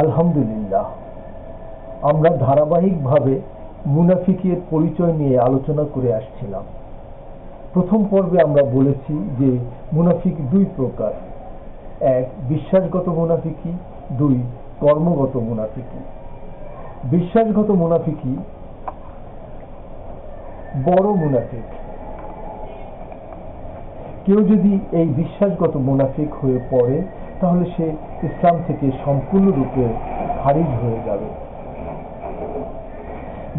আলহামদুলিল্লাহ, আমরা ধারাবাহিকভাবে মুনাফিকের পরিচয় নিয়ে আলোচনা করে আসছিলাম। প্রথম পর্বে আমরা বলেছি যে মুনাফিক দুই প্রকার: এক, বিশ্বাসগত মুনাফিকি; দুই, কর্মগত মুনাফিকি। বিশ্বাসগত মুনাফিকি বড় মুনাফিক। কেউ যদি এই বিশ্বাসগত মুনাফিক হয়ে পড়ে তাহলে সে ইসলাম থেকে সম্পূর্ণরূপে খারিজ হয়ে যাবে।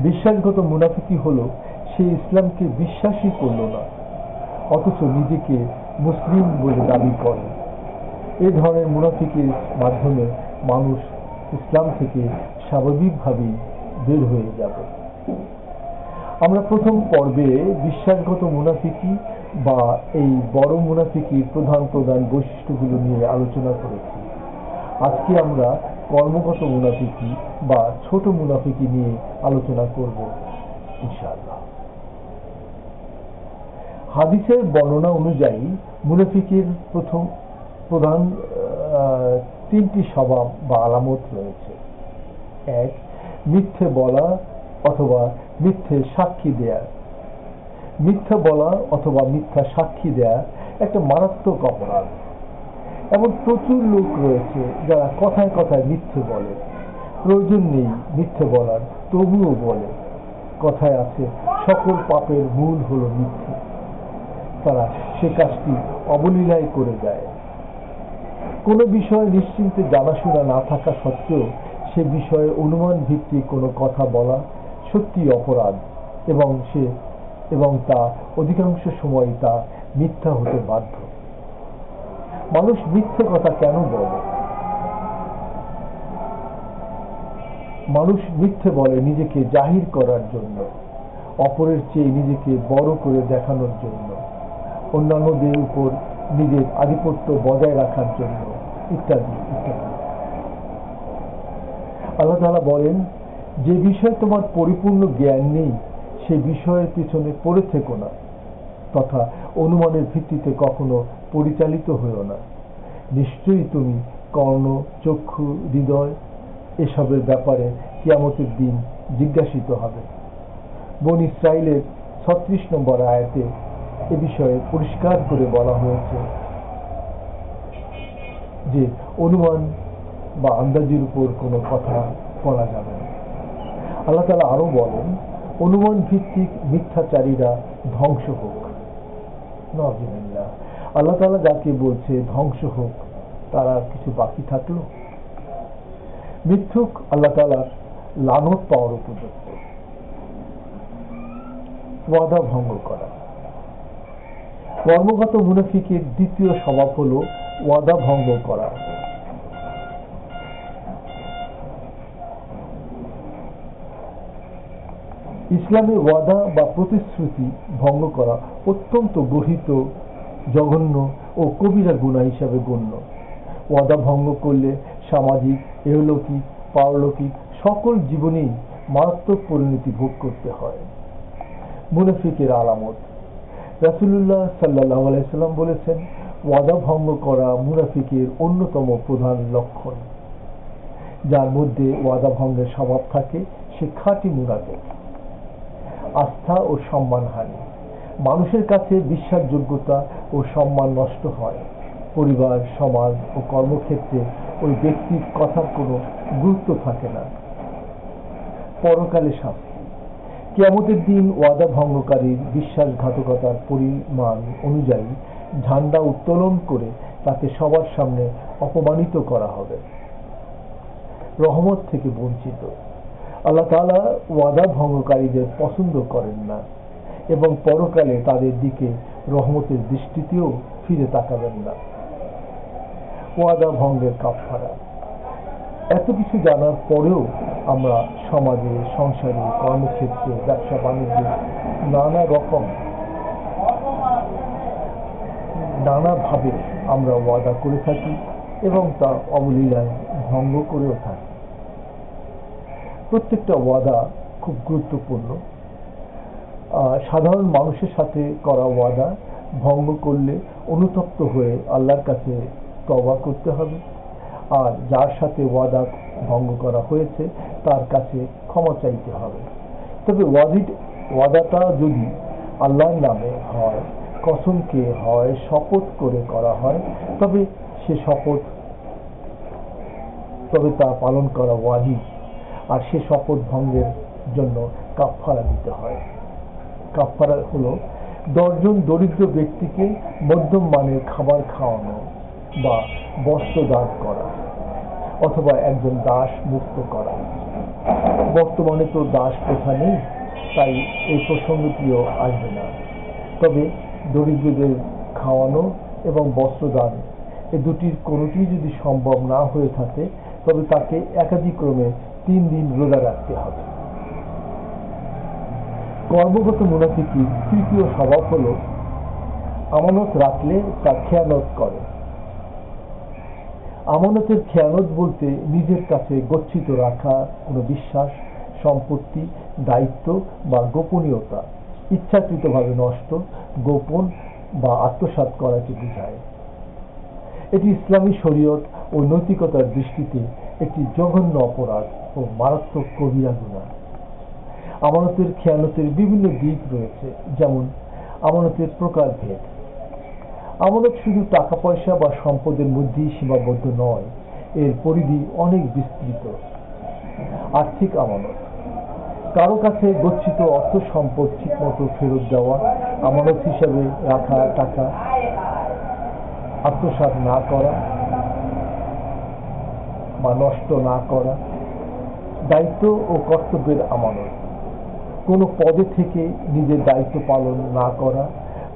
বিশ্বাসগত মুনাফিকি হলো সে ইসলামকে বিশ্বাসই করল না, অথচ নিজেকে মুসলিম বলে দাবি করে। এই ধরনের মুনাফিকের মাধ্যমে মানুষ ইসলাম থেকে স্বাভাবিকভাবেই বের হয়ে যাবে। আমরা প্রথম পর্বে বিশ্বাসগত মুনাফিকি বা এই বড় মুনাফিকির প্রধান প্রধান বৈশিষ্ট্যগুলো নিয়ে আলোচনা করেছি। আজকে আমরা কর্মগত মুনাফিকি বা ছোট মুনাফিকি নিয়ে আলোচনা করব ইনশাআল্লাহ। হাদিসের বর্ণনা অনুযায়ী মুনাফিকের প্রধান তিনটি স্বভাব বা আলামত রয়েছে। এক, মিথ্যে বলা অথবা মিথ্যে সাক্ষী দেয়া। মিথ্যা বলা অথবা মিথ্যা সাক্ষী দেয়া একটা মারাত্মক অপরাধ। এমন প্রচুর লোক রয়েছে যারা কথায় কথায় মিথ্যে বলে, প্রয়োজন নেই মিথ্যে বলার তবুও বলে। কথায় আছে, সকল পাপের মূল হলো মিথ্যে। তারা সে কাজটি অবলীলায় করে দেয়। কোনো বিষয়ে নিশ্চিন্তে জানাশোনা না থাকা সত্ত্বেও সে বিষয়ে অনুমান ভিত্তিক কোনো কথা বলা সত্যি অপরাধ, এবং তা অধিকাংশ সময় তা মিথ্যা হতে বাধ্য। মানুষ মিথ্যে কথা কেন বলে? মানুষ মিথ্যে বলে নিজেকে জাহির করার জন্য, অপরের চেয়ে নিজেকে বড় করে দেখানোর জন্য, অন্যান্যদের উপর নিজের আধিপত্য বজায় রাখার জন্য, ইত্যাদি ইত্যাদি। আল্লাহ তাআলা বলেন, যে বিষয়ে তোমার পরিপূর্ণ জ্ঞান নেই সে বিষয়ের পিছনে পড়ে থেকো না, তথা অনুমানের ভিত্তিতে কখনো পরিচালিত হইও না। নিশ্চয়ই তুমি কর্ণ, চক্ষু, হৃদয় এসবের ব্যাপারে কিয়ামতের দিন জিজ্ঞাসিত হবে। বনী ইসরাঈলের ৩৬ নম্বর আয়াতে এ বিষয়ে পরিষ্কার করে বলা হয়েছে যে অনুমান বা আন্দাজের উপর কোনো কথা বলা যাবে না। আল্লাহ তাআলা আরো বলেন, অনুমান ভিত্তিক মিথ্যাচারীরা ধ্বংস হোক। নাউযুবিল্লাহ। আল্লাহ তাআলা যাকে বলছে ধ্বংস হোক, তারা কিছু বাকি থাকলো? মিথ্যুক আল্লাহ তাআলার লানত পাওয়ার উপযুক্ত। ওয়াদা ভঙ্গ করা। কর্মগত মুনাফিকের দ্বিতীয় স্বভাব হলো ওয়াদা ভঙ্গ করা। ইসলামে ওয়াদা বা প্রতিশ্রুতি ভঙ্গ করা অত্যন্ত গর্হিত, জঘন্য ও কবিরা গুনাহ হিসাবে গণ্য। ওয়াদা ভঙ্গ করলে সামাজিক, ইহলৌকিক, পারলৌকিক সকল জীবনেই মারাত্মক পরিণতি ভোগ করতে হয়। মুনাফিকের আলামত। রাসূলুল্লাহ সাল্লাল্লাহু আলাইহি ওয়াসাল্লাম বলেছেন, ওয়াদা ভঙ্গ করা মুনাফিকের অন্যতম প্রধান লক্ষণ। যার মধ্যে ওয়াদা ভঙ্গের স্বভাব থাকে সে খাঁটি মুনাফিক। আস্থা ও সম্মানহানি। মানুষের কাছে বিশ্বাসযোগ্যতা ও সম্মান নষ্ট হয়। পরিবার, সমাজ ও কর্মক্ষেত্রে ওই ব্যক্তির কথার কোনো গুরুত্ব থাকে না। পরকালে শাস্তি। কিয়ামতের দিন ওয়াদা ভঙ্গকারীর বিশ্বাসঘাতকতার পরিমাণ অনুযায়ী ঝান্ডা উত্তোলন করে তাকে সবার সামনে অপমানিত করা হবে। রহমত থেকে বঞ্চিত। আল্লাহ তাআলা ওয়াদা ভঙ্গকারীদের পছন্দ করেন না এবং পরকালে তাদের দিকে রহমতের দৃষ্টিতেও ফিরে তাকাবেন না। ওয়াদা ভঙ্গের কাফফারা। এত কিছু জানার পরেও আমরা সমাজে, সংসারে, কর্মক্ষেত্রে, ব্যবসা বাণিজ্যে নানাভাবে আমরা ওয়াদা করে থাকি এবং তা অবলীলায় ভঙ্গ করেও থাকি। প্রত্যেকটা ওয়াদা খুব গুরুত্বপূর্ণ। সাধারণ মানুষের সাথে করা ওয়াদা ভঙ্গ করলে অনুতপ্ত হয়ে আল্লাহর কাছে তওবা করতে হবে। আর যার সাথে ওয়াদা ভঙ্গ করা হয়েছে তার কাছে ক্ষমা চাইতে হবে। তবে ওয়াদাটা যদি আল্লাহর নামে হয়, কসমকে হয়, শপথ করে করা হয়, তবে তা পালন করা ওয়াজিব। আর সে শপথ ভঙ্গের জন্য কাফফারা দিতে হয়। কাফফারা হলো 10 জন দরিদ্র ব্যক্তিকে মধ্যম মানের খাবার খাওয়ানো বা বস্ত্র দান করা, অথবা একজন দাস মুক্ত করা। বর্তমানে তো দাস প্রথা নেই, তাই এই প্রসঙ্গটিও আসবে না। তবে দরিদ্রদের খাওয়ানো এবং বস্ত্রদান, এ দুটির কোনোটি যদি সম্ভব না হয়ে থাকে তবে তাকে একাদিক্রমে 3 দিন রোজা রাখতে হবে। কর্মগত মুনাফিকির তৃতীয় স্বভাব হল আমানত রাখলে তা খেয়ানত করে। আমানতের খেয়ানত বলতে নিজের কাছে গচ্ছিত রাখা কোনো বিশ্বাস, সম্পত্তি, দায়িত্ব বা গোপনীয়তা ইচ্ছাকৃতভাবে নষ্ট, গোপন বা আত্মসাৎ করাকে বোঝায়। এটি ইসলামী শরীয়ত ও নৈতিকতার দৃষ্টিতে একটি জঘন্য অপরাধ ও মারাত্মক কবিরা গুনাহ। আমানতের খেয়ানতের বিভিন্ন দিক রয়েছে, যেমন আমানতের প্রকারভেদ। আমানত শুধু টাকা পয়সা বা সম্পদের মধ্যেই সীমাবদ্ধ নয়, এর পরিধি অনেক বিস্তৃত। আর্থিক আমানত, কারো কাছে গচ্ছিত অর্থ সম্পদ ঠিকমতো ফেরত দেওয়া, আমানত হিসাবে রাখা টাকা আত্মসাৎ না করা বা নষ্ট না করা। দায়িত্ব ও কর্তব্যের আমানত, কোনো পদে থেকে নিজের দায়িত্ব পালন না করা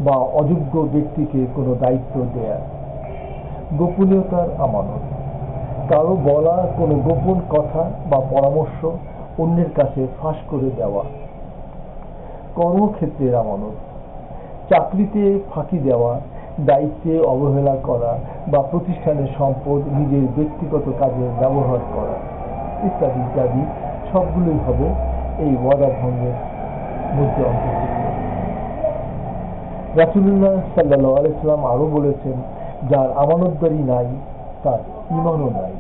বা অযোগ্য ব্যক্তিকে কোনো দায়িত্ব দেয়া। গোপনীয়তার আমানত, কারো বলা কোনো গোপন কথা বা পরামর্শ অন্যের কাছে ফাঁস করে দেওয়া। কর্মক্ষেত্রের আমানত, চাকরিতে ফাঁকি দেওয়া, দায়িত্বে অবহেলা করা বা প্রতিষ্ঠানের সম্পদ নিজের ব্যক্তিগত কাজে ব্যবহার করা ইত্যাদি ইত্যাদি সবগুলোই হবে এই ওয়াদা ভঙ্গের মধ্যে অন্তর্ভুক্ত। রাসূলুল্লাহ সাল্লাল্লাহু আলাইহি ওয়াসাল্লাম আরো বলেছেন, যার আমানতদারি নাই তার ঈমানও নাই।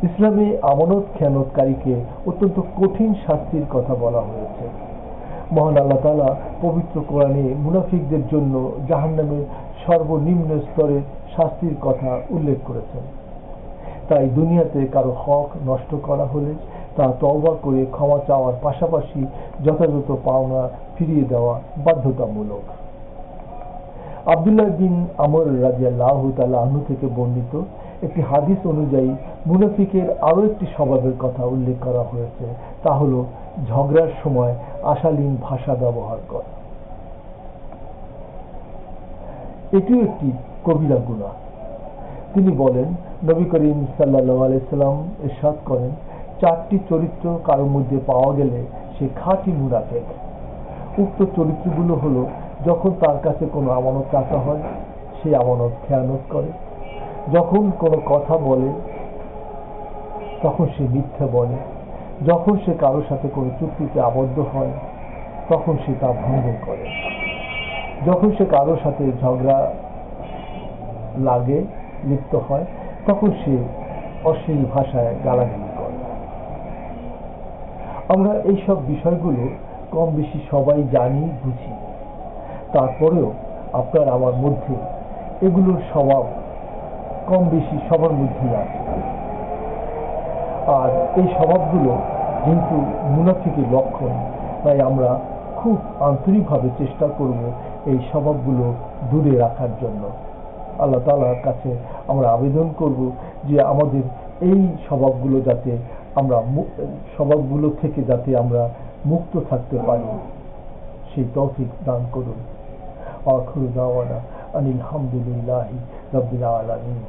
ইসলামে আমানত খেয়ানতকারীকে অত্যন্ত কঠিন শাস্তির কথা বলা হয়েছে। মহান আল্লাহ তাআলা পবিত্র কোরআনে মুনাফিকদের জন্য জাহান্নামের সর্বনিম্ন স্তরের শাস্তির কথা উল্লেখ করেছেন। তাই দুনিয়াতে কারো হক নষ্ট করা হলে তা তওবা করে ক্ষমা চাওয়ার পাশাপাশি যথাযথ পাওনা ফিরিয়ে দেওয়া বাধ্যতামূলক। আব্দুল্লাহ বিন আমর রাদিয়াল্লাহু তাআলা আনহু থেকে বর্ণিত একটি হাদিস অনুযায়ী মুনাফিকের আরো একটি স্বভাবের কথা উল্লেখ করা হয়েছে, তা হলো ঝগড়ার সময় আশালীন ভাষা ব্যবহার করা। এটিও একটি কবিরা গুনাহ। তিনি বলেন, নবী করিম সাল্লাল্লাহু আলাইহি সাল্লাম ইরশাদ করেন, 4টি চরিত্র কারোর মধ্যে পাওয়া গেলে সে খাঁটি মুনাফিক। উক্ত চরিত্রগুলো হলো, যখন তার কাছে কোনো আমানত রাখা হয় সে আমানত খেয়ানত করে, যখন কোনো কথা বলে তখন সে মিথ্যা বলে, যখন সে কারোর সাথে কোনো চুক্তিতে আবদ্ধ হয় তখন সে তা ভঙ্গ করে, যখন সে কারোর সাথে ঝগড়া লাগে লিপ্ত হয় তখন সে অশ্লীল ভাষায় গালাগালি করে। আমরা এইসব বিষয়গুলো কম বেশি সবাই জানি, বুঝি। তারপরেও আপনার আমার মধ্যে এগুলোর স্বভাব কম বেশি সবার মধ্যেই আছে। আর এই স্বভাবগুলো যেহেতু মুনাফিকের লক্ষণ, তাই আমরা খুব আন্তরিকভাবে চেষ্টা করব এই স্বভাবগুলো দূরে রাখার জন্য। আল্লাহ তাআলার কাছে আমরা আবেদন করব যে আমাদের এই স্বভাবগুলো থেকে যাতে আমরা মুক্ত থাকতে পারি, সেই তৌফিক দান করুন। আখিরু দাওয়ানা আনিল হামদুলিল্লাহি রাব্বিল আলামিন।